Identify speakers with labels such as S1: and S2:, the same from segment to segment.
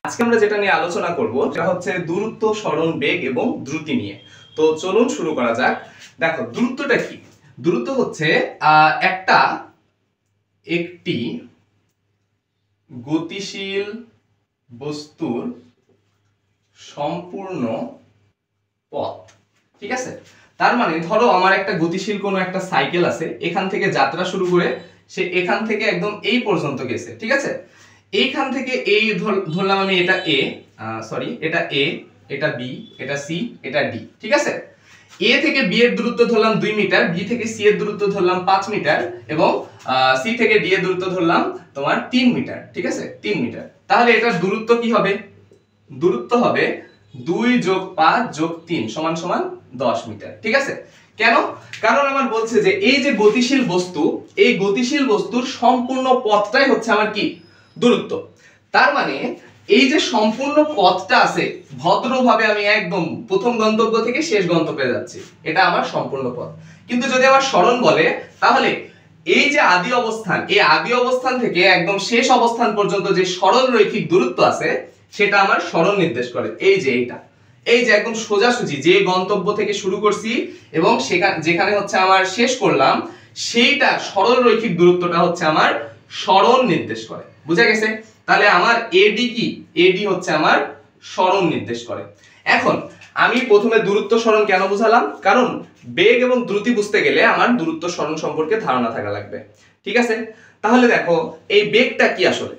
S1: আজকে আমরা যেটা নিয়ে আলোচনা করব সেটা হচ্ছে দূরত্ব, সরণ, বেগ এবং দ্রুতি নিয়ে। তো চলুন শুরু করা যাক। দেখো দূরত্বটা কি? দূরত্ব হচ্ছে একটি গতিশীল বস্তুর সম্পূর্ণ পথ। ঠিক আছে, তার মানে ধরো আমার একটা গতিশীল কোনো একটা সাইকেল আছে, এখান থেকে যাত্রা শুরু করে সে এখান থেকে একদম এই পর্যন্ত গেছে। ঠিক আছে, এইখান থেকে এই ধরলাম আমি, এটা এ, এটা এ, এটা বি, এটা সি, এটা ডি। ঠিক আছে, এ থেকে বি এর দূরত্ব ধরলাম 2 মিটার, বি থেকে সি এর দূরত্ব ধরলাম 5 মিটার এবং সি থেকে ডি এর দূরত্ব ধরলাম তোমার 3 মিটার। ঠিক আছে, 3 মিটার। তাহলে এটার দূরত্ব কি হবে? দূরত্ব হবে 2 + 5 + 3 = 10 মিটার। ঠিক আছে, কেন? কারণ আমার বলছে যে এই যে গতিশীল বস্তু, এই গতিশীল বস্তুর সম্পূর্ণ পথটাই হচ্ছে আমার কি? দূরত্ব। তার মানে এই যে সম্পূর্ণ পথটা আছে, ভদ্রভাবে আমি একদম প্রথম গন্তব্য থেকে শেষ গন্তব্যে যাচ্ছি, এটা আমার সম্পূর্ণ পথ। কিন্তু যদি আমার সরণ বলে, তাহলে এই যে আদি অবস্থান, এই আদি অবস্থান থেকে একদম শেষ অবস্থান পর্যন্ত যে সরল রৈখিক দূরত্ব আছে সেটা আমার সরণ নির্দেশ করে। এই যে এইটা, এই যে একদম সোজাসুজি যে গন্তব্য থেকে শুরু করছি এবং যেখানে হচ্ছে আমার শেষ করলাম, সেইটা সরল রৈখিক দূরত্বটা হচ্ছে আমার সরণ নির্দেশ করে। বুঝা গেছে? তাহলে আমার এডি কি? এডি হচ্ছে আমার সরণ নির্দেশ করে। এখন আমি প্রথমে দূরত্ব সরণ কেন বুঝালাম? কারণ বেগ এবং দ্রুতি বুঝতে গেলে আমার দূরত্ব সরণ সম্পর্কে ধারণা থাকা লাগবে। ঠিক আছে, তাহলে দেখো এই বেগটা কি আসলে?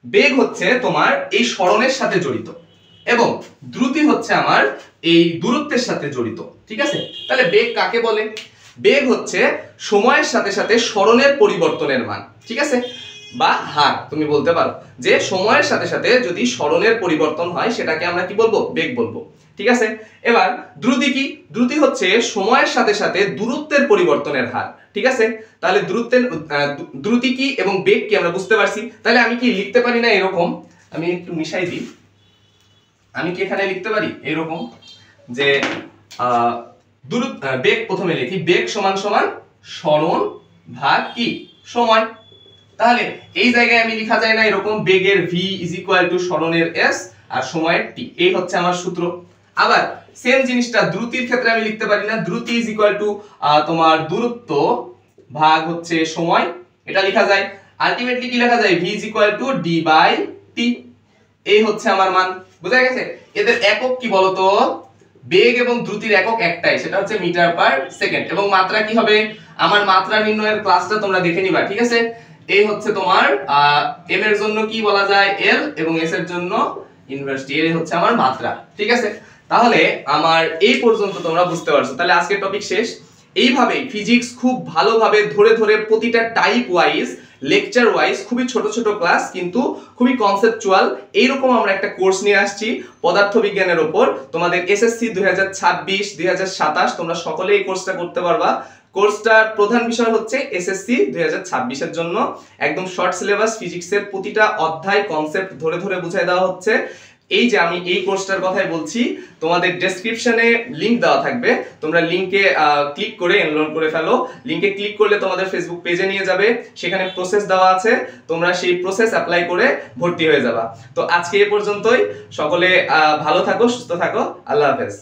S1: বেগ হচ্ছে তোমার এই সরণের সাথে জড়িত এবং দ্রুতি হচ্ছে আমার এই দূরত্বের সাথে জড়িত। ঠিক আছে, তাহলে বেগ কাকে বলে? বেগ হচ্ছে সময়ের সাথে সাথে সরণের পরিবর্তনের মান। ঠিক আছে, বা হার তুমি বলতে পারো যে সময়ের সাথে সাথে যদি সরণের পরিবর্তন হয় সেটাকে আমরা কি বলবো? বেগ বলবো। ঠিক আছে, এবার দ্রুতি কি? দ্রুতি হচ্ছে সময়ের সাথে সাথে দূরত্বের পরিবর্তনের হার। ঠিক আছে, তাহলে দ্রুতি কি এবং বেগ কি আমরা বুঝতে পারছি। তাহলে আমি কি লিখতে পারি না এরকম? আমি একটু মিশাই দিই। আমি কি এখানে লিখতে পারি এরকম যে বেগ প্রথমে লিখি, বেগ সমান সমান সরণ ভাগ কি? সময়। তাহলে এই জায়গায় আমি লেখা যায় না এরকম, বেগের v = সরণের s আর সময়ের t, এই হচ্ছে আমার সূত্র। আবার সেম জিনিসটা দ্রুতির ক্ষেত্রে আমি লিখতে পারি না, দ্রুতি তোমার দূরত্ব ভাগ হচ্ছে সময়, এটা লেখা যায়। আলটিমেটলি কি লেখা যায়? v = d/t, এই হচ্ছে আমার মান। বুঝা গেছে? এদের একক কি বলতো? বেগ এবং দ্রুতির একক একটাই, সেটা হচ্ছে মিটার/সেকেন্ড। এবং মাত্রা কি হবে? আমার মাত্রা নির্ণয়ের ক্লাসটা তোমরা দেখে নিবা। ঠিক আছে, এই হচ্ছে তোমার m এর জন্য কি বলা যায়? l, এবং s এর জন্য ইনভার্সটি, এই হচ্ছে আমার মাত্রা। ঠিক আছে, তাহলে আমার এই পর্যন্ত তোমরা বুঝতে পারছো। তাহলে আজকের টপিক শেষ। এইভাবে ফিজিক্স খুব ভালোভাবে ধরে ধরে প্রতিটা টাইপ ওয়াইজ, লেকচার ওয়াইজ, খুবই ছোট ছোট ক্লাস কিন্তু খুবই কনসেপচুয়াল, এইরকম আমরা একটা কোর্স নিয়ে আসছি পদার্থবিজ্ঞানের উপর। তোমাদের এসএসসি 2026 2027 তোমরা সকলে এই কোর্সটা করতে পারবা। কোর্সটার প্রধান বিষয় হচ্ছে এসএসসি 2026 এর জন্য একদম শর্ট সিলেবাস, ফিজিক্সের প্রতিটা অধ্যায় কনসেপ্ট ধরে ধরে বুঝাই দেওয়া হচ্ছে। এই যে আমি এই কোর্সটার কথাই বলছি, তোমাদের ডেসক্রিপশনে লিংক দেওয়া থাকবে, তোমরা লিংকে ক্লিক করে এনরোল করে ফেলো। লিংকে ক্লিক করলে তোমাদের ফেসবুক পেজে নিয়ে যাবে, সেখানে প্রসেস দেওয়া আছে, তোমরা সেই প্রসেস অ্যাপ্লাই করে ভর্তি হয়ে যাবা। তো আজকে এই পর্যন্তই। সকলে ভালো থাকো, সুস্থ থাকো, আল্লাহ হাফেজ।